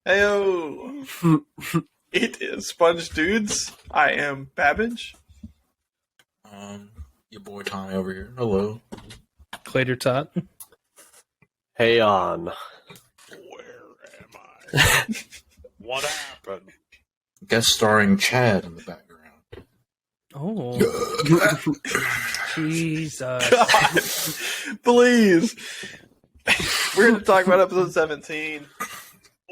Heyo! It is SpongeDudes. I am Babbage. Your boy Tommy over here. Hello. Clater Tot. Hey on. Where am I? What happened? Guest starring Chad in the background. Oh. Jesus. God, please. We're going to talk about episode 17.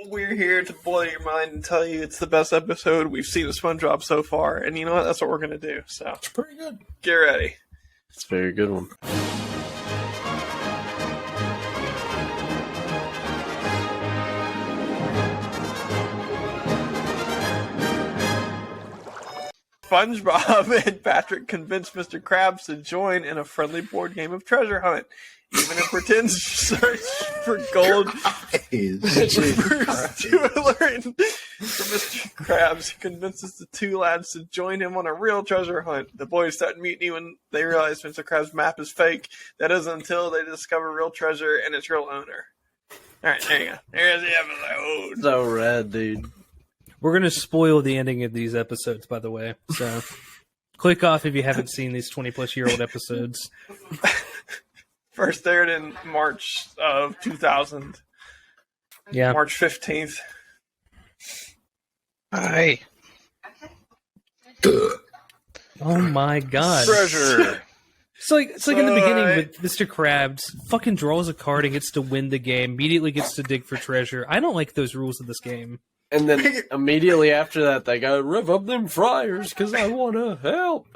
We're here to blow your mind and tell you it's the best episode we've seen of SpongeBob so far. And you know what? That's what we're going to do. So It's pretty good. get ready. It's a very good one. SpongeBob and Patrick convince Mr. Krabs to join in a friendly board game of treasure hunt. Even in pretend search for gold. For Mr. Krabs, he convinces the two lads to join him on a real treasure hunt. The boys start mutiny when they realize Mr. Krabs' map is fake. That isn't until they discover real treasure and its real owner. Alright, there you go. There's the episode. So rad, dude. We're going to spoil the ending of these episodes, by the way. So click off if you haven't seen these 20-plus-year-old episodes. First aired in March of 2000. Yeah. March 15th. Hi. Oh my god. Treasure. It's like in the beginning with Mr. Krabs, fucking draws a card and gets to win the game, immediately gets to dig for treasure. I don't like those rules of this game. And then immediately after that, they go, rev up them fryers because I want to help,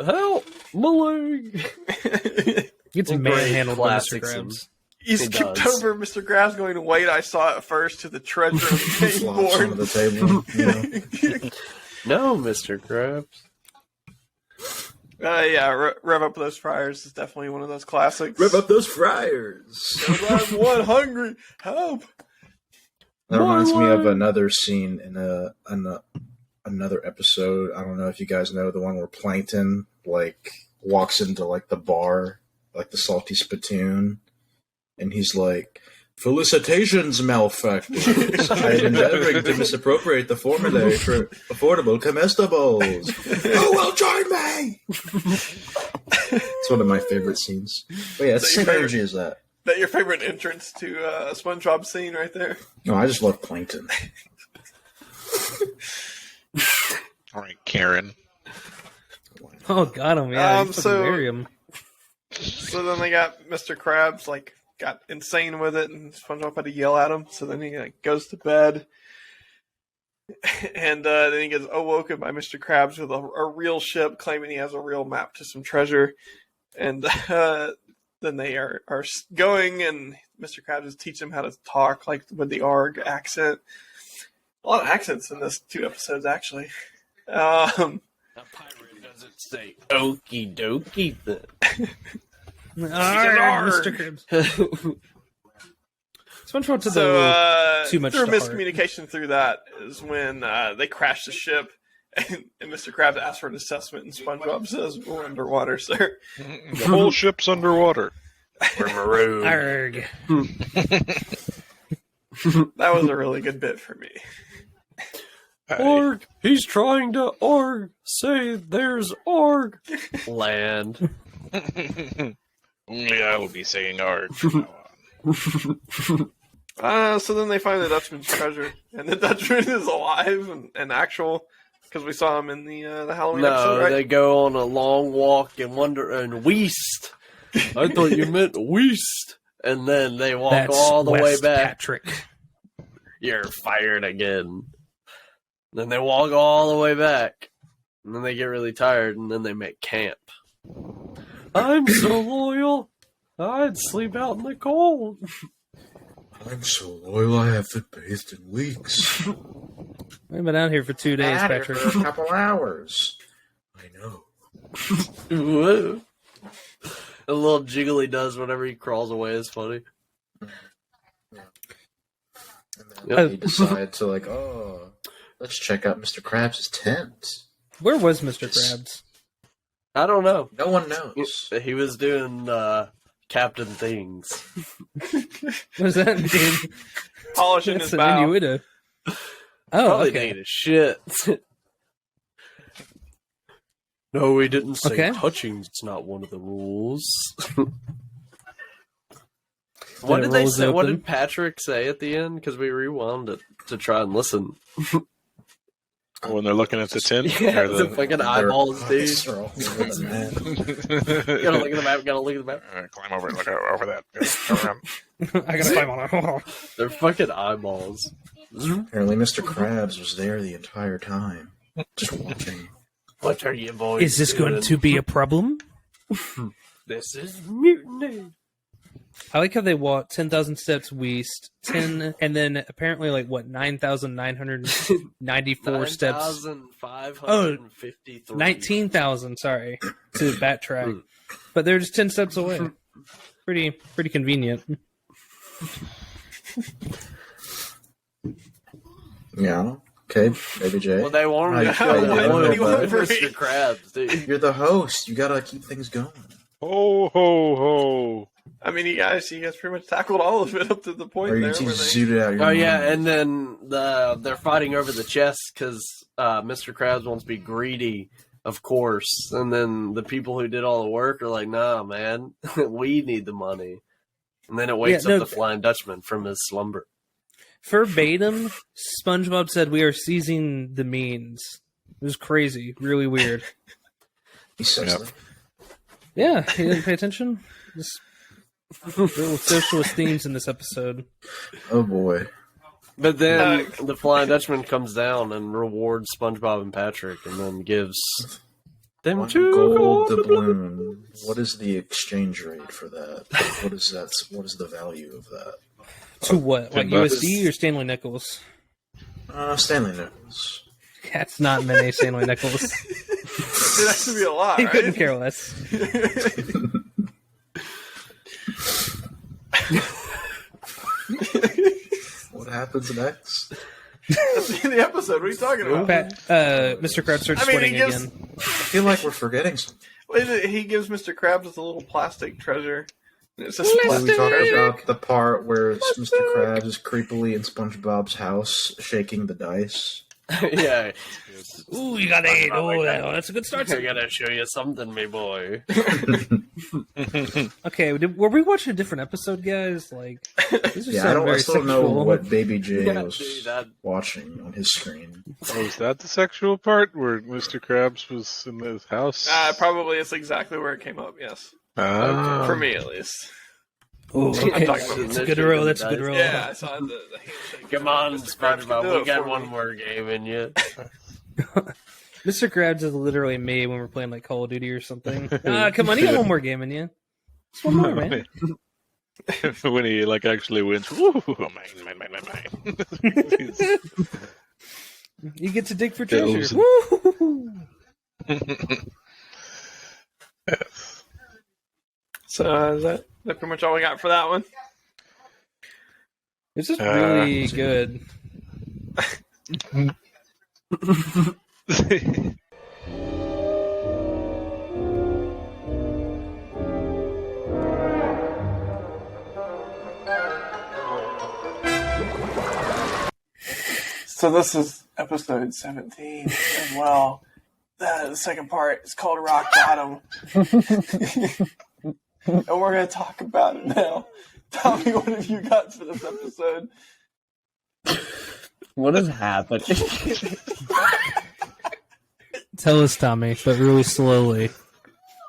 my leg. Gets Well, manhandled by Mr. classics Krabs. You It skipped does. over Mr. Krabs going to wait. I saw it first to the treasure on the game Flops onto board. the table. You know. No, Mr. Krabs. Yeah, Rev Up Those Fryers is definitely one of those classics. Rev up those fryers. I'm one hungry. Help! That reminds me of another scene in another episode. I don't know if you guys know the one where Plankton walks into the bar, the Salty Spittoon, and he's like, "Felicitations, malefactors! I am endeavoring to misappropriate the formulae for affordable comestibles. Who will join me?" It's one of my favorite scenes. But yeah, it's the same energy as that. That your favorite entrance to a SpongeBob scene right there? No, I just love Plankton. All right, Karen. Oh god, oh yeah, you So- fucking marry him. So then they got Mr. Krabs, got insane with it, and SpongeBob had to yell at him. So then he goes to bed. And then he gets awoken by Mr. Krabs with a real ship, claiming he has a real map to some treasure. And then they are going, and Mr. Krabs is teaching him how to talk, with the Arrgh accent. A lot of accents in this 2 episodes, actually. A pirate doesn't say okie dokie then. Arrgh, Mr. Krabs. SpongeBob took too much through to heart. miscommunication through that is when they crash the ship, and Mr. Krabs asks for an assessment, and SpongeBob says, "We're underwater, sir." The whole ship's underwater. We're maroon. Arrgh. That was a really good bit for me. Arrgh, he's trying to say there's Arrgh. Land. Only I will be saying Arrgh from now on. So then they find the Dutchman's treasure, and the Dutchman is alive and actual, because we saw him in the Halloween episode, No, right? they go on a long walk and Weast. I thought you meant Weast. And then they walk That's all the way West back. Patrick. You're fired again. Then they walk all the way back. And then they get really tired, and then they make camp. I'm so loyal. I'd sleep out in the cold. I'm so loyal I haven't bathed in weeks. We've been out here for 2 days, Been out here Patrick. for a couple hours. I know. Whoa. The little jiggle he does whenever he crawls away is funny. And then Yep. they decide to let's check out Mr. Krabs' tent. Where was Mr. Krabs? I don't know. No one knows. He was doing Captain Things. What does that mean? Polishing his That's an bow. innuendo. Oh, Probably okay. taking a shit. No, we didn't say Okay. touching's not one of the rules. What The did they roll's say? What open. did Patrick say at the end? Because we rewound it to try and listen. When they're looking at the tin, Yeah, or the fucking eyeballs, dude. They're all over the map. Gotta look at the map. Gotta look at the map. climb over, look over that. Go around. I gotta find one. They're fucking eyeballs. Apparently, Mr. Krabs was there the entire time, just watching. What are you boys? Is this going doing? to be a problem? This is mutiny. I like how they walk 10,000 steps west, 10, and then apparently 9,994 steps. 9,553. 19,000, sorry, to backtrack. But they're just 10 steps away. Pretty convenient. Yeah. Okay, Baby J. Well, they wanted to Right, show yeah, the yeah, oil yeah, for yeah. Mr. Krabs, dude. You're the host. You gotta keep things going. Ho ho ho! I mean, you guys pretty much tackled all of it up to the point Or you there. can Where they... zoom it out. Your Oh yeah, mind. and then they're fighting over the chest because Mr. Krabs wants to be greedy, of course. And then the people who did all the work are like, "Nah, man, we need the money." And then it wakes Yeah, up no, the Flying Dutchman from his slumber. Verbatim, SpongeBob said, "We are seizing the means." It was crazy, really weird. He says Yep. that. Yeah, he didn't pay attention. Just little socialist themes in this episode. Oh boy. But then the Flying Dutchman comes down and rewards SpongeBob and Patrick, and then gives them One 2 gold doubloon. What is the exchange rate for that? What is that? What is the value of that? To what? Like $10. USD or Stanley Nichols? Stanley Nichols. That's not many Stanley Nichols. It has to be a lot, He right? couldn't care less. What happens next? That's the end of the episode. What are you talking about? Mr. Krabs starts I mean, he sweating gives- again. I feel like we're forgetting something. He gives Mr. Krabs a little plastic treasure. It's a Did we plastic talk treasure. about the part where Mr. Krabs is creepily in SpongeBob's house shaking the dice? yeah. Ooh, you got 8. Oh, that's a good start. I gotta show you something, me boy. Okay, were we watching a different episode, guys? Like, this is Yeah, I still don't know sexual. what Baby J Yeah, was dude, that- watching on his screen. Oh, is that the sexual part where Mr. Krabs was in his house? Probably it's exactly where it came up, yes. Ah. For me, at least. Ooh, okay. talking about That's a good roll. That's a good roll. Yeah, I saw the handshake. Come on, Mr. Krabs can SpongeBob, do we it got for one me. more game in you. Mr. Krabs is literally me when we're playing like Call of Duty or something. Come on, you got one more game in you. Just one more, man. When he actually wins, woo, mine. You get to dig for Bills treasure. and- Woo! So is that pretty much all we got for that one? This is really let's see. good. So this is episode 17 as well. The second part is called Rock Bottom. And we're going to talk about it now. Tommy, what have you got for this episode? What is happening? Tell us, Tommy, but really slowly.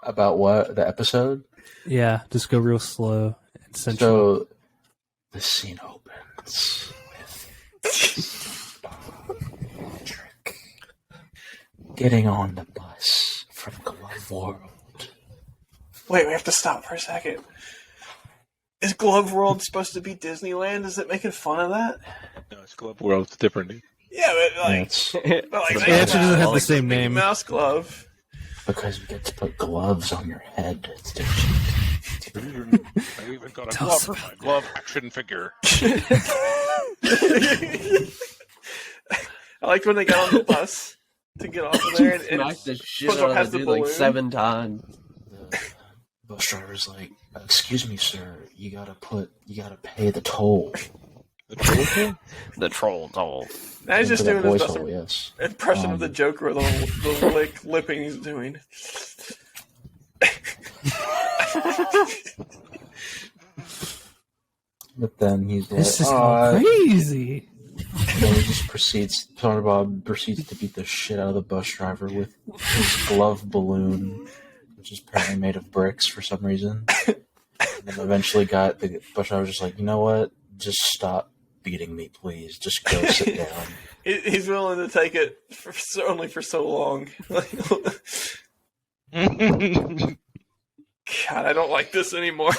About what? The episode? Yeah, just go real slow and sensual. So, the scene opens with Patrick getting on the bus from Glove World. Wait, we have to stop for a second. Is Glove World supposed to be Disneyland? Is it making fun of that? No, it's Glove World. It's different. Yeah, but like, It's but It like actually doesn't have the like same Mickey name. Mouse glove. because you get to put gloves on your head. It's different. I even got a Tell glove us for my glove action figure. I liked when they got on the bus to get off of there, and Smacked the shit SpongeBob out of has the the dude like balloon. 7 times. The bus driver's like, "Excuse me, sir. You gotta pay the toll." The troll tool? The troll toll. Now he's just Into doing that his voice best hole, yes. impression of the Joker, the lipping he's doing. But then he's like, This is crazy. then he just proceeds. SpongeBob proceeds to beat the shit out of the bus driver with his glove balloon, which is apparently made of bricks for some reason. And then eventually, the bus driver was just like, you know what? Just stop beating me, please. Just go sit down. He's willing to take it only for so long. God, I don't like this anymore.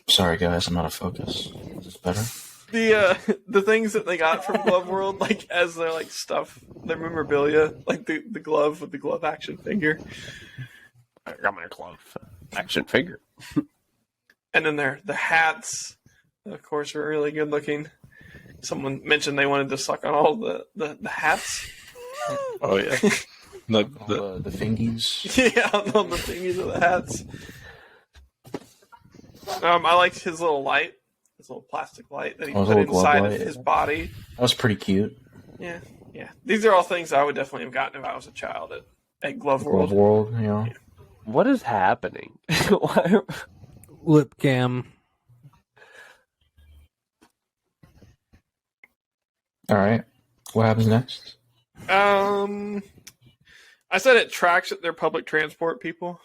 Sorry, guys, I'm out of focus. Is this better? The things that they got from Glove World, like as their like stuff, their memorabilia, like the glove with the glove action figure, I got my glove action figure. and then the hats, of course, are really good looking. Someone mentioned they wanted to suck on all the hats. Oh, yeah. The fingies. Yeah, on the thingies of the hats. I liked his little light, his little plastic light that he his put little glove inside light. of his body. That was pretty cute. Yeah. These are all things I would definitely have gotten if I was a child at Glove World. Glove World, you know. What is happening? Why? Lip cam. All right. What happens next? I said it tracks that they're public transport people.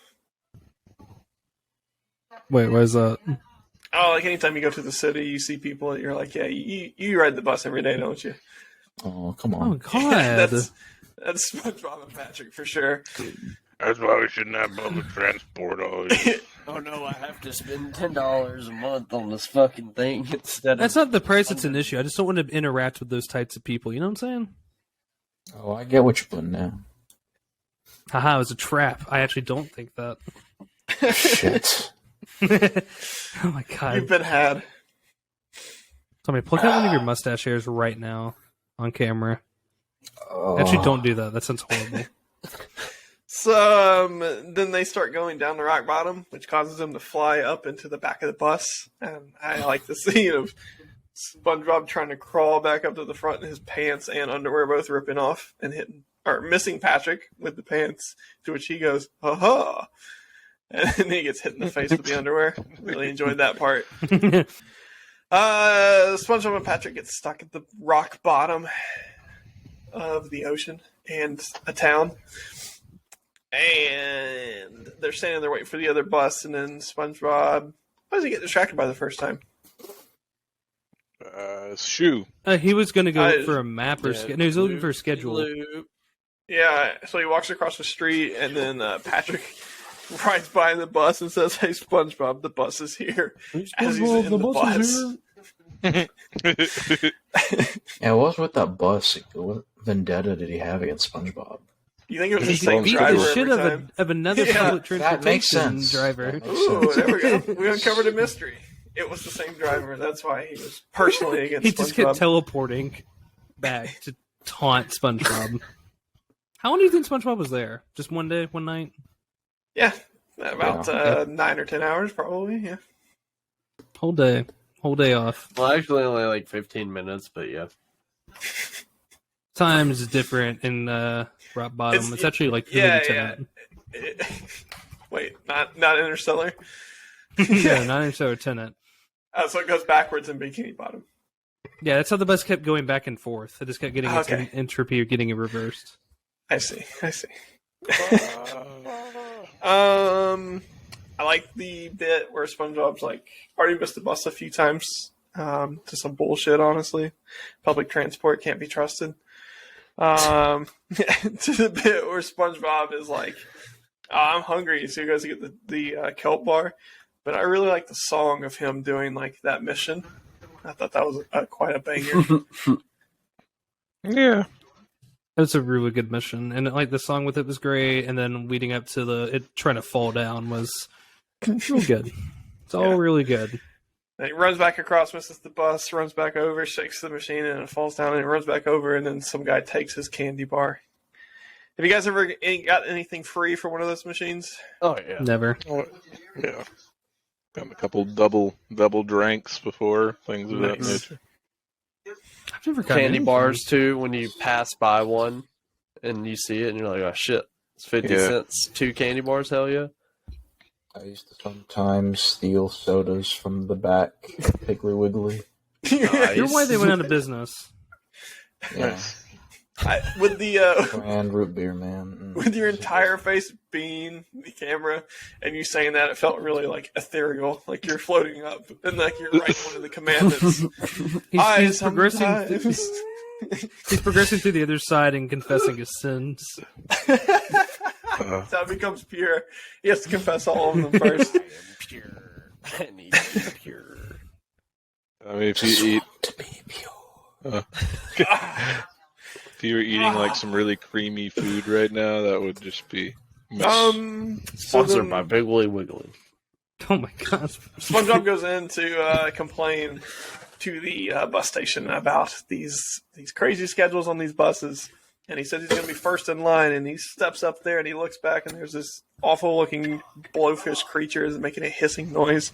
Wait, what is that? Oh, like anytime you go to the city, you see people, and you're like, yeah, you ride the bus every day, don't you? Oh, come Oh, on. God. That's SpongeBob and Patrick for sure. That's why we shouldn't have public transport always. Oh no, I have to spend $10 a month on this fucking thing instead That's of. not the price that's an issue. I just don't want to interact with those types of people. You know what I'm saying? Oh, I get what you're putting down. Haha, it was a trap. I actually don't think that. Shit. Oh my God. You've been had. Somebody pluck out one of your mustache hairs right now on camera. Oh. Actually, don't do that. That sounds horrible. So then they start going down the rock bottom, which causes them to fly up into the back of the bus. And I like the scene of SpongeBob trying to crawl back up to the front, and his pants and underwear both ripping off and missing Patrick with the pants. To which he goes, "Ha ha!" And then he gets hit in the face with the underwear. Really enjoyed that part. SpongeBob and Patrick get stuck at the rock bottom of the ocean and a town. And they're standing there waiting for the other bus, and then SpongeBob, why does he get distracted by the first time? Shoe. He was going to go for a map or Yeah, no, he was looking for a schedule. Yeah, so he walks across the street, and then Patrick rides by in the bus and says, "Hey, SpongeBob, the bus is here." As he's in the bus. Yeah, what was with that bus? What vendetta did he have against SpongeBob? You think it was the He same beat driver the shit every time? of another Yeah, public that makes transportation sense. driver. That makes Ooh, sense. there we go. We uncovered a mystery. It was the same driver. That's why he was personally against He SpongeBob. just kept teleporting back to taunt SpongeBob. How long do you think SpongeBob was there? Just one day, one night? Yeah, about 9 or 10 hours, probably. Yeah. Whole day off. Well, actually, only like 15 minutes, but yeah. Time is different in Rock Bottom. It's actually like Lieutenant. Wait, not Interstellar. Yeah, not Interstellar Tenant. So it goes backwards in Bikini Bottom. Yeah, that's how the bus kept going back and forth. It just kept getting its entropy or getting it reversed. I see. I like the bit where SpongeBob's like already missed the bus a few times to some bullshit. Honestly, public transport can't be trusted. To the bit where SpongeBob is like, "Oh, I'm hungry," so he goes to get the kelp bar. But I really like the song of him doing like that mission. I thought that was quite a banger. Yeah. It was a really good mission, and like the song with it was great. And then leading up to it trying to fall down was real good. It's all really good. And he runs back across, misses the bus, runs back over, shakes the machine, and it falls down. And he runs back over, and then some guy takes his candy bar. Have you guys ever got anything free for one of those machines? Oh, yeah. Never. Oh, yeah. Got a couple double drinks before, things of that Nice. nature. I've never gotten Candy anything. bars too. When you pass by one and you see it, and you're like, "Oh shit, it's 50 Yeah. cents. 2 candy bars, hell yeah!" I used to sometimes steal sodas from the back, Piggly Wiggly. You're why they went out of business. Yeah, With the and root beer, man. with your entire face being the camera, and you saying that, it felt really like ethereal, like you're floating up, and like you're writing one of the commandments. He's progressing. sometimes- He's progressing through the other side and confessing his sins. That's how it becomes pure. He has to confess all of them first. I am pure. I need to be pure. I mean, if you eat, To be pure. if you were eating like some really creamy food right now, that would just be. So Sponsored then by Piggly Wiggly. Oh my god. SpongeBob goes in to complain to the bus station about these crazy schedules on these buses, and he says he's going to be first in line. And he steps up there and he looks back, and there's this awful-looking blowfish creature that's making a hissing noise.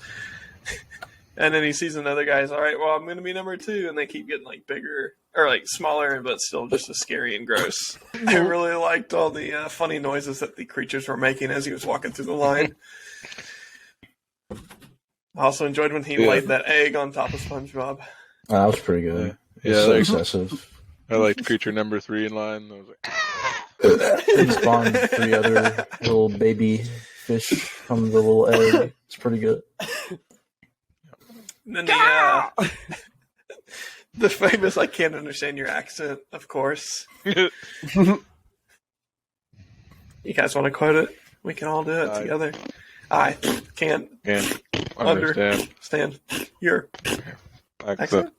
And then he sees another guy. He's all right. Well, I'm going to be number 2, and they keep getting like bigger or like smaller, but still just as scary and gross. I really liked all the funny noises that the creatures were making as he was walking through the line. I also enjoyed when he laid that egg on top of SpongeBob. That was pretty good. Yeah, It's so like- excessive. I like creature number 3 in line. I was like, It spawned 3 other little baby fish from the little egg. It's pretty good. And then the the famous "I can't understand your accent," of course. You guys want to quote it? We can all do it together. I can't can't understand. understand your Accent. accent.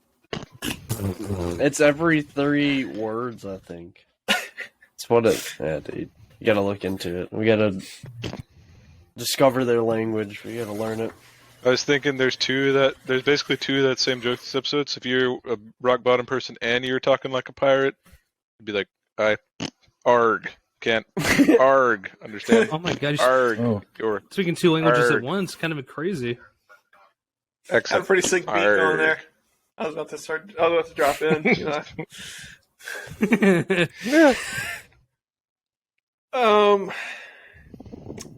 It's every 3 words, I think. It's what it. Yeah, dude. You gotta look into it. We gotta discover their language. We gotta learn it. I was thinking there's basically 2 of that same joke this episode. So if you're a rock bottom person and you're talking like a pirate, it'd be like, Arrgh. Can't Arrgh understand. Oh my god. He's Arrgh. Oh. Or speaking 2 languages at Arrgh. once. Kind of crazy. Had a accent. pretty sick beat Arrgh. going there. I was about to drop in. You know.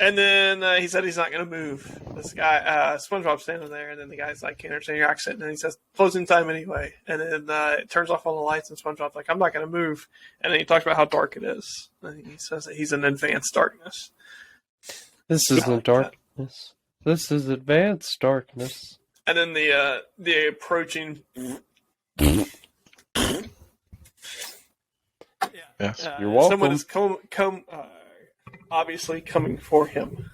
And then he said he's not going to move. This guy, SpongeBob's standing there, and then the guy's like, "Can't understand your accent." And then he says, "Closing time anyway." And then it turns off all the lights, and SpongeBob's like, "I'm not going to move." And then he talks about how dark it is. And he says that he's in advanced darkness. This isn't darkness. This is advanced darkness. And then the approaching. Yes. You're welcome. Someone is obviously coming for him.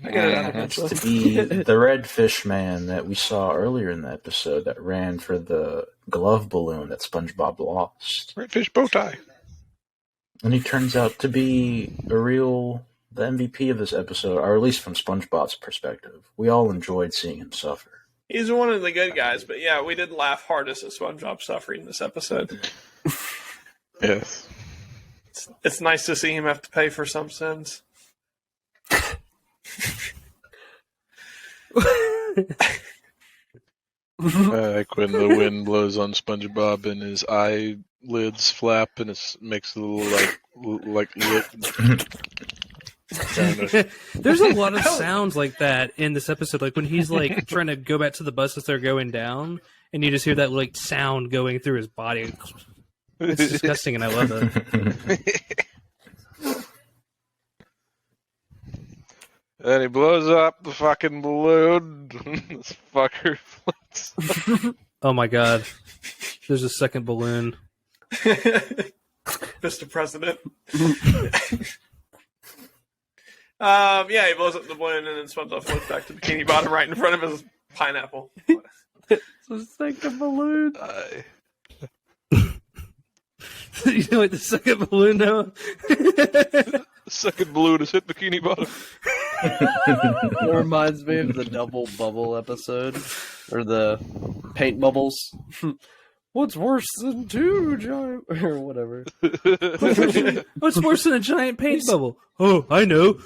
I got it out That's eventually. to be the red fish man that we saw earlier in the episode that ran for the glove balloon that SpongeBob lost. Redfish bow tie. And he turns out to be the MVP of this episode, or at least from SpongeBob's perspective. We all enjoyed seeing him suffer. He's one of the good guys, but yeah, we did laugh hardest at SpongeBob suffering this episode. Yes. It's nice to see him have to pay for some sins. Like when the wind blows on SpongeBob and his eyelids flap and it makes a little like lip. There's a lot of sounds like that in this episode. Like when he's like trying to go back to the bus as they're going down, and you just hear that like sound going through his body. It's disgusting, and I love it. And he blows up the fucking balloon. This fucker floats. Oh my god! There's a second balloon. Mr. President. Yeah, he blows up the balloon and then SpongeBob floats back to Bikini Bottom right in front of his pineapple. The second balloon. You know what the second balloon now? The second balloon has hit Bikini Bottom. It reminds me of the double bubble episode, or the paint bubbles. What's worse than 2 giant, or whatever? What's worse than a giant paint bubble? Oh, I know.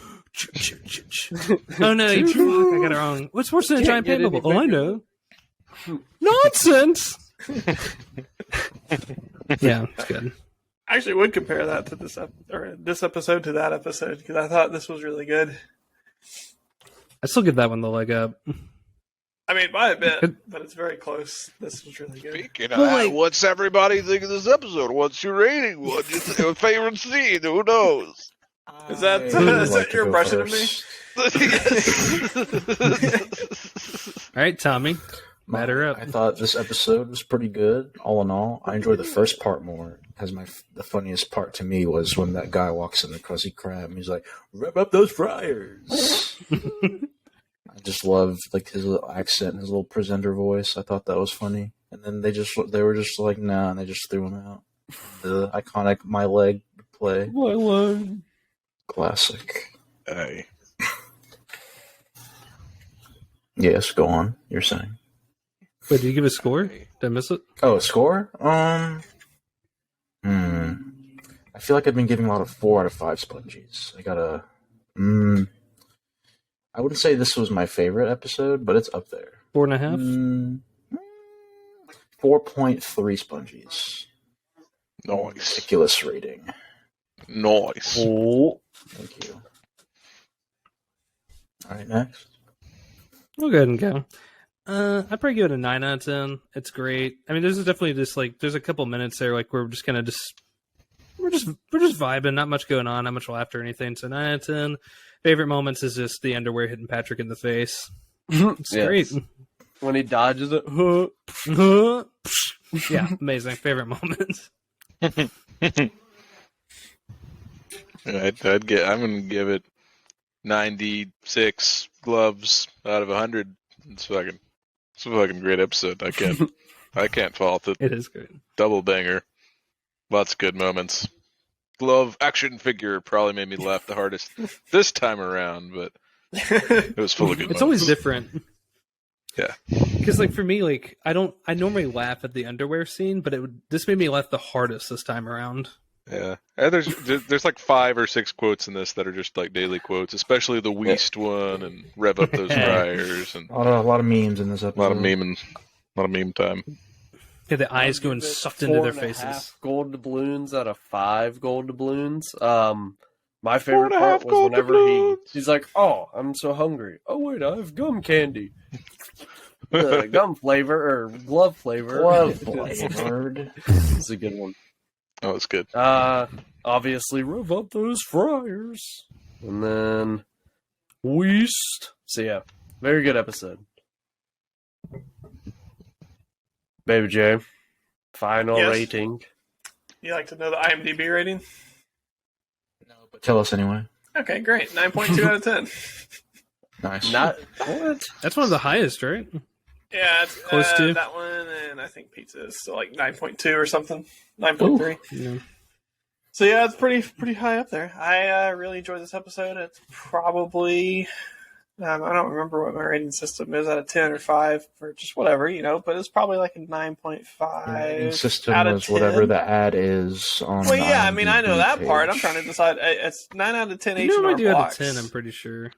Oh no, fuck, I got it wrong. What's worse than a giant get paper any ball? Oh, I know. Nonsense! Yeah, it's good. I actually would compare that to this episode to that episode because I thought this was really good. I still give that one the leg up. I mean, by a bit, but it's very close. This was really good. Speaking of that, what's everybody think of this episode? What's your rating? What's your favorite scene? Who knows? Is that your impression of me? All right, Tommy, batter up. I thought this episode was pretty good. All in all, I enjoyed the first part more. Because the funniest part to me was when that guy walks in the Krusty Krab and he's like, "Rev up those fryers." I just loved like his little accent and his little presenter voice. I thought that was funny. And then they were just like, nah, and they just threw him out. The iconic "My Leg" play. My leg. Classic. Hey. Yes, go on. You're saying. Wait, did you give a score? Did I miss it? Oh, a score? I feel like I've been giving a lot of 4 out of 5 Spongies. I got a. I wouldn't say this was my favorite episode, but it's up there. 4.5. 4.3 Spongies. Nice. Ridiculous rating. Nice. Oh, thank you. All right, next. We'll go ahead and go. I'd probably give it a 9 out of 10. It's great. I mean, there's definitely just like there's a couple minutes there like we're just kind of we're just vibing, not much going on, not much laughter or anything. So 9 out of 10. Favorite moments is just the underwear hitting Patrick in the face. It's great. When he dodges it. Yeah, amazing. Favorite moments. I'm gonna give it 96 gloves out of 100. It's a fucking great episode. I can't fault it. It is good. Double banger. Lots of good moments. Glove action figure probably made me laugh the hardest this time around, but it was full of good It's moments. always different. Yeah. Because like for me, like I normally laugh at the underwear scene, but this made me laugh the hardest this time around. Yeah. There's like 5 or 6 quotes in this that are just like daily quotes, especially the Weast one and rev up those fryers and A lot of memes in this episode. a lot of meme time. Yeah, the eyes going sucked into their faces. 4.5 gold doubloons out of 5 gold doubloons. My favorite part was whenever he's like, "Oh, I'm so hungry. Oh wait, I have gum candy." Gum flavor or glove flavor. Glove flavored. It's a good one. Oh, it's good. Obviously, rev up those fryers, and then Weast. So yeah, very good episode. Baby J, final Yes. rating. You like to know the IMDb rating? No, but tell us anyway. Okay, great. 9.2 out of 10. Nice. Not what? That's one of the highest, right? Yeah, it's Close to. that one, and I think pizza is still like 9.2 or something. 9.3. Yeah. So yeah, it's pretty high up there. I really enjoyed this episode. It's probably I don't remember what my rating system is out of 10 or 5 or just whatever, but it's probably like a 9.5 Rating system out of was 10. whatever the ad is on. Well, the yeah, I mean, I know IMDb that part. I'm page. trying to decide. It's 9 out of 10 You normally H&R do out of blocks. 10, I'm pretty sure.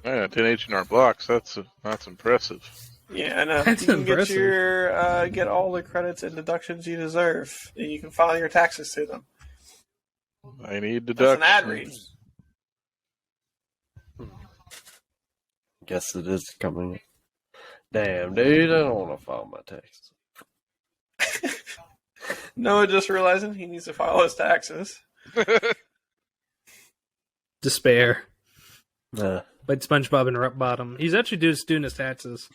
Yeah, 10 H&R blocks. That's impressive. Yeah, I know. That's you can impressive. get all the credits and deductions you deserve, and you can file your taxes to them. I need That's deductions. an ad read. Guess it is coming. Damn, dude, I don't want to file my taxes. Noah just realizing he needs to file his taxes. Despair. Uh, Like SpongeBob and Rock Bottom. He's actually just doing his taxes.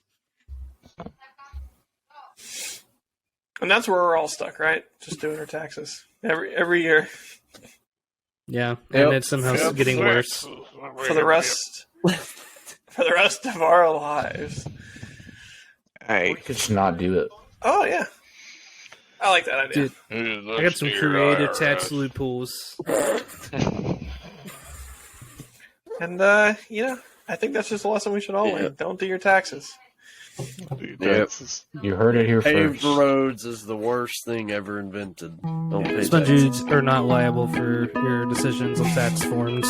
And that's where we're all stuck, right? Just doing our taxes every year Yeah, Yep. and it's somehow getting worse. for the rest of our lives. Hey, We could just not do it. Oh yeah, I like that idea. Dude, I got some creative tax loopholes. And I think that's just a lesson we should all learn. Don't do your taxes. Yep. You heard it here paved first. roads is the worst thing ever invented. Don't pay taxes. SpongeDudes are not liable for your decisions on tax forms.